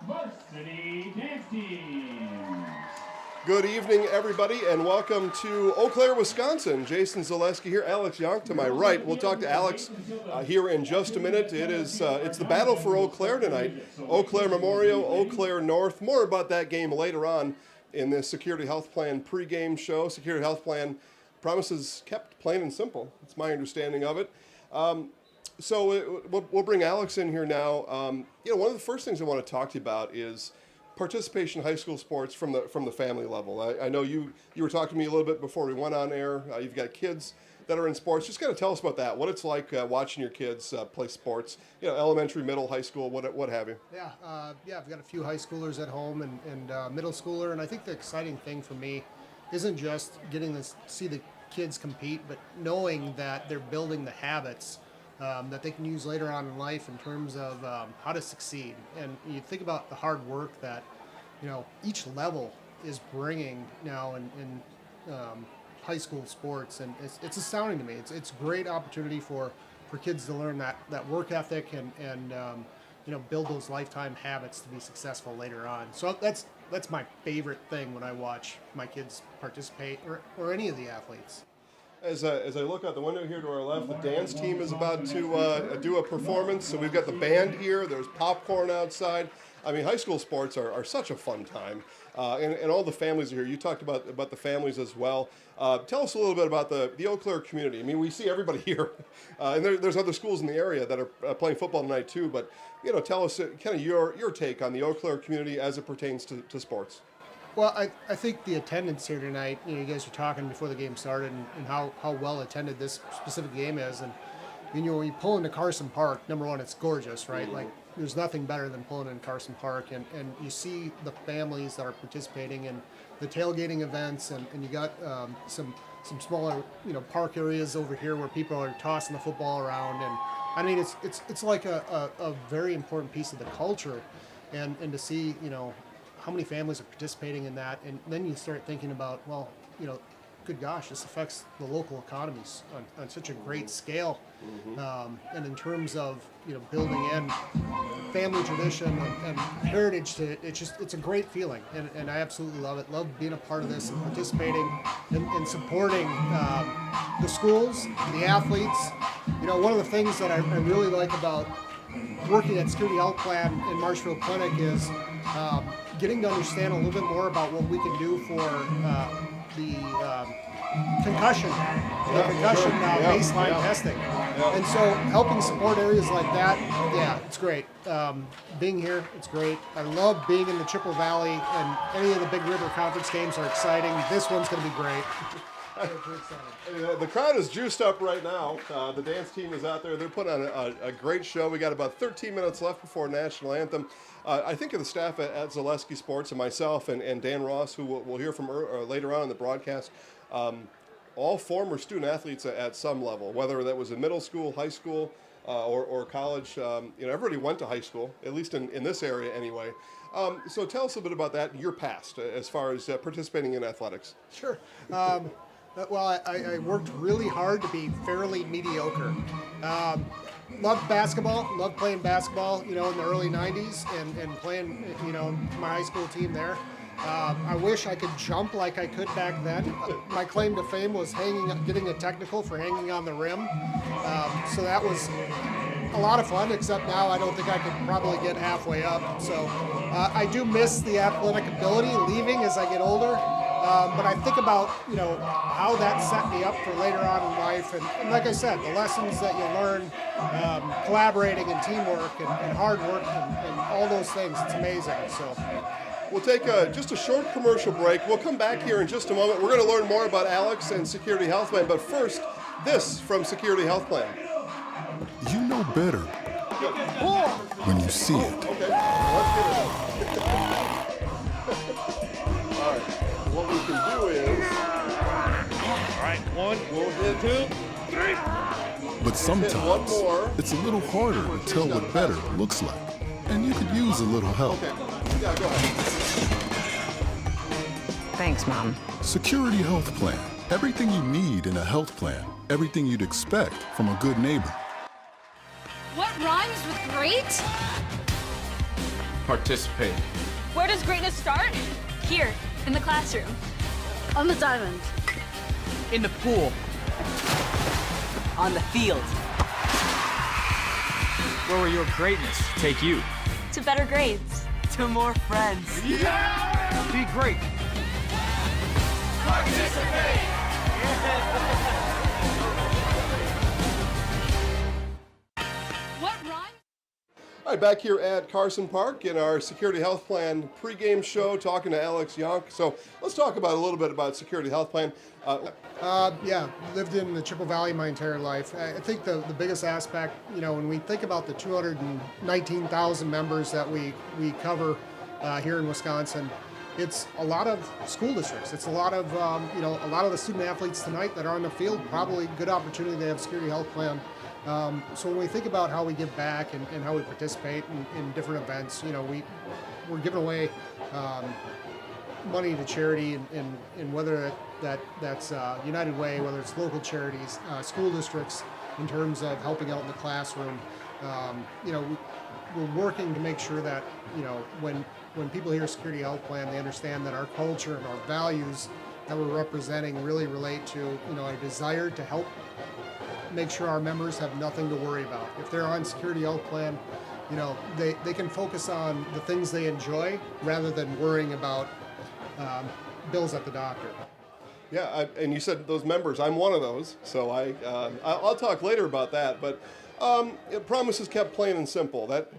Varsity Dance Teams. Good evening, everybody, and welcome to Eau Claire, Wisconsin. Jason Zaleski here, Alex Yohnk to my right. We'll talk to Alex here in just a minute. It's the battle for Eau Claire tonight. Eau Claire Memorial, Eau Claire North. More about that game later on in this Security Health Plan pregame show. Security Health Plan promises kept plain and simple. It's my understanding of it. So we'll bring Alex in here now. One of the first things I want to talk to you about is participation in high school sports from the family level. I know you were talking to me a little bit before we went on air. You've got kids that are in sports. Just kind of tell us about that. What it's like watching your kids play sports. Elementary, middle, high school, what have you. Yeah, I've got a few high schoolers at home and middle schooler, and I think the exciting thing for me isn't just getting to see the kids compete, but knowing that they're building the habits that they can use later on in life in terms of how to succeed. And you think about the hard work that each level is bringing now in high school sports, and it's astounding to me. It's a great opportunity for kids to learn that work ethic and build those lifetime habits to be successful later on. So that's my favorite thing when I watch my kids participate or any of the athletes. As I look out the window here to our left, the dance team is about to do a performance. So we've got the band here. There's popcorn outside. I mean, high school sports are such a fun time, and all the families are here. You talked about the families as well. Tell us a little bit about the Eau Claire community. I mean, we see everybody here, and there's other schools in the area that are playing football tonight too. But tell us kind of your take on the Eau Claire community as it pertains to sports. Well, I think the attendance here tonight, you guys were talking before the game started and how well attended this specific game is. And, when you pull into Carson Park, number one, it's gorgeous, right? Mm-hmm. Like, there's nothing better than pulling in Carson Park. And you see the families that are participating in the tailgating events, and you got some smaller, park areas over here where people are tossing the football around. And, I mean, it's like a very important piece of the culture. And to see, how many families are participating in that, and then you start thinking about, well, good gosh, this affects the local economies on such a great scale. Mm-hmm. And in terms of building in family tradition and heritage to it, it's a great feeling, and I absolutely love it. Love being a part of this and participating and supporting the schools, the athletes. One of the things that I really like about working at Security Health Plan in Marshfield Clinic is getting to understand a little bit more about what we can do for the concussion baseline testing. Yeah. And so helping support areas like that, it's great. Being here, it's great. I love being in the Chippewa Valley, and any of the Big River Conference games are exciting. This one's going to be great. The crowd is juiced up right now. The dance team is out there. They're putting on a great show. We got about 13 minutes left before national anthem. I think of the staff at Zaleski Sports and myself and Dan Ross, who we'll hear from later on in the broadcast, all former student athletes at some level, whether that was in middle school, high school, or college. Everybody went to high school, at least in this area anyway. So tell us a bit about that, your past, as far as participating in athletics. Sure. Well, I worked really hard to be fairly mediocre. Loved basketball, loved playing basketball, in the early 90s and playing, my high school team there. I wish I could jump like I could back then. My claim to fame was getting a technical for hanging on the rim. So that was a lot of fun, except now I don't think I could probably get halfway up. So I do miss the athletic ability leaving as I get older. But I think about, how that set me up for later on in life. And like I said, the lessons that you learn, collaborating and teamwork and hard work and all those things, it's amazing. So we'll take just a short commercial break. We'll come back here in just a moment. We're going to learn more about Alex and Security Health Plan. But first, this from Security Health Plan. You know better when you see it. Okay, let's get it. All right, what we can do is... All right, one, we'll hit 2, 3. But sometimes it's a little harder to tell what better looks like, and you could use a little help. Okay, yeah, go ahead. Thanks, Mom. Security Health Plan. Everything you need in a health plan. Everything you'd expect from a good neighbor. What rhymes with great? participate. Where does greatness start? Here, in the classroom. On the diamond. In the pool. On the field. Where will your greatness take you? To better grades. To more friends. Yeah! Be great. Participate! What rhyme? All right, back here at Carson Park in our Security Health Plan pregame show, talking to Alex Yohnk. So let's talk about a little bit about Security Health Plan. Yeah, lived in the Chippewa Valley my entire life. I think the biggest aspect, when we think about the 219,000 members that we cover here in Wisconsin, it's a lot of school districts. It's a lot of, a lot of the student athletes tonight that are on the field, probably good opportunity to have Security Health Plan. So when we think about how we give back and how we participate in different events, we're giving away money to charity, and whether that's United Way, whether it's local charities, school districts, in terms of helping out in the classroom. We're working to make sure that when people hear Security Health Plan, they understand that our culture and our values that we're representing really relate to a desire to help make sure our members have nothing to worry about. If they're on Security Health Plan, they can focus on the things they enjoy rather than worrying about bills at the doctor. Yeah, and you said those members. I'm one of those, so I'll talk later about that. But promises kept, plain and simple. That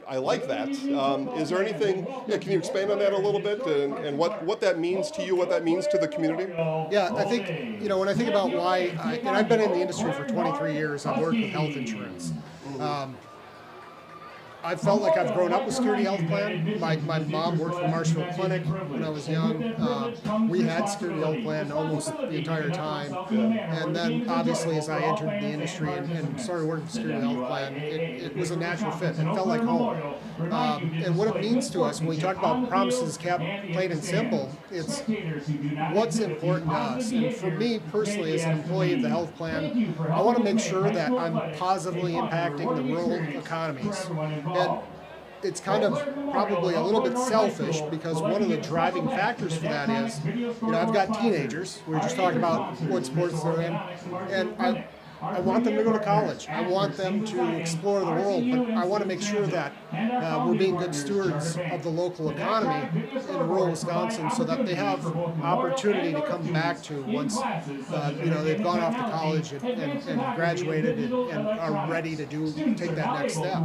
I like that. Is there anything? Yeah, can you expand on that a little bit and what that means to you? What that means to the community? Yeah, I think when I think about why, and I've been in the industry for 23 years. I've worked with health insurance. I felt like I've grown up with Security Health Plan. My mom worked for Marshfield Clinic when I was young. We had Security Health Plan almost the entire time. And then obviously as I entered the industry and started working with Security Health Plan, it was a natural fit. It felt like home. And what it means to us when we talk about promises kept, plain and simple, it's what's important to us. And for me personally, as an employee of the health plan, I want to make sure that I'm positively impacting the rural economies. And it's kind of probably a little bit selfish because one of the driving factors for that is, I've got teenagers. We were just talking about what sports they're in, and I want them to go to college. I want them to explore the world, but I want to make sure that we're being good stewards of the local economy in rural Wisconsin so that they have opportunity to come back to once they've gone off to college and graduated and are ready to take that next step.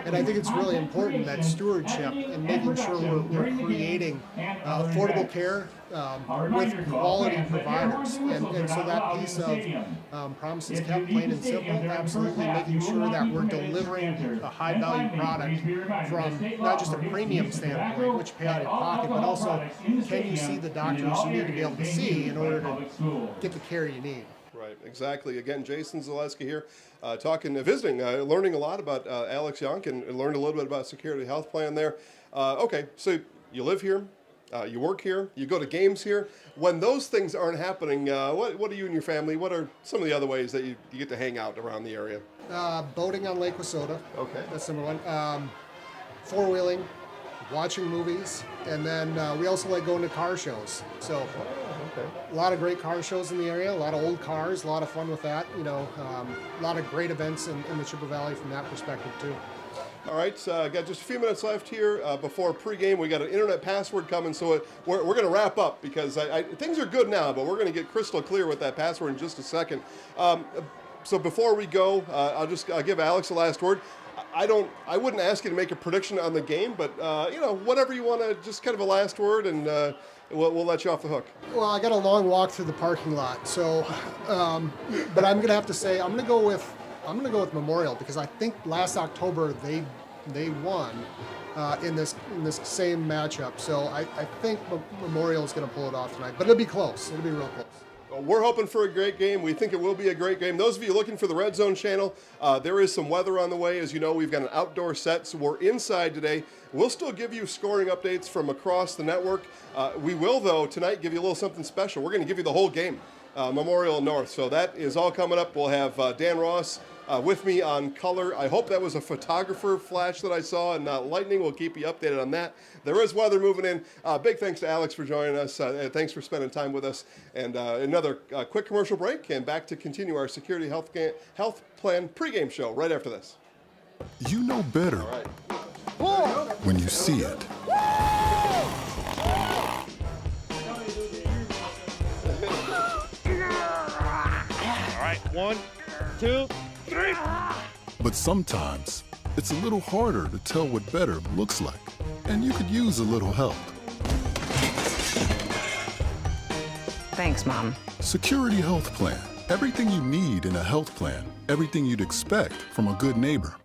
And I think it's really important that stewardship and making sure we're creating affordable care with quality providers. And so that piece of promises kept, plain and simple, absolutely making sure that we're delivering a high value product from not just a premium standpoint, which you pay out of your pocket, but also can you see the doctors you need to be able to see in order to get the care you need. Right, exactly. Again, Jason Zaleski here, visiting, learning a lot about Alex Yohnk and learned a little bit about Security Health Plan there. Okay, so you live here, you work here, you go to games here. When those things aren't happening, what do you and your family, what are some of the other ways that you get to hang out around the area? Boating on Lake Wissota. Okay. That's number one. Four-wheeling, watching movies, and then we also like going to car shows. So a lot of great car shows in the area, a lot of old cars, a lot of fun with that. A lot of great events in the Chippewa Valley from that perspective too. All right, got just a few minutes left here before pregame. We got an internet password coming, so we're going to wrap up because things are good now, but we're going to get crystal clear with that password in just a second. So before we go, I'll give Alex the last word. I wouldn't ask you to make a prediction on the game, but whatever you want to, just kind of a last word, and we'll let you off the hook. Well, I got a long walk through the parking lot, so but I'm going to have to say I'm going to go with Memorial because I think last October they won in this same matchup. So I think Memorial is going to pull it off tonight, but it'll be close. It'll be real close. We're hoping for a great game. We think it will be a great game. Those of you looking for the Red Zone channel, there is some weather on the way. As you know, we've got an outdoor set, so we're inside today. We'll still give you scoring updates from across the network. We will, though, tonight give you a little something special. We're going to give you the whole game, Memorial North. So that is all coming up. We'll have Dan Ross, with me on color. I hope that was a photographer flash that I saw and not lightning. We'll keep you updated on that. There is weather moving in. Big thanks to Alex for joining us. Thanks for spending time with us. And another quick commercial break, and back to continue our Security Health Plan pregame show right after this. You know better when you see it. All right, 1, 2, 3. But sometimes it's a little harder to tell what better looks like, and you could use a little help. Thanks, Mom. Security Health Plan. Everything you need in a health plan. Everything you'd expect from a good neighbor.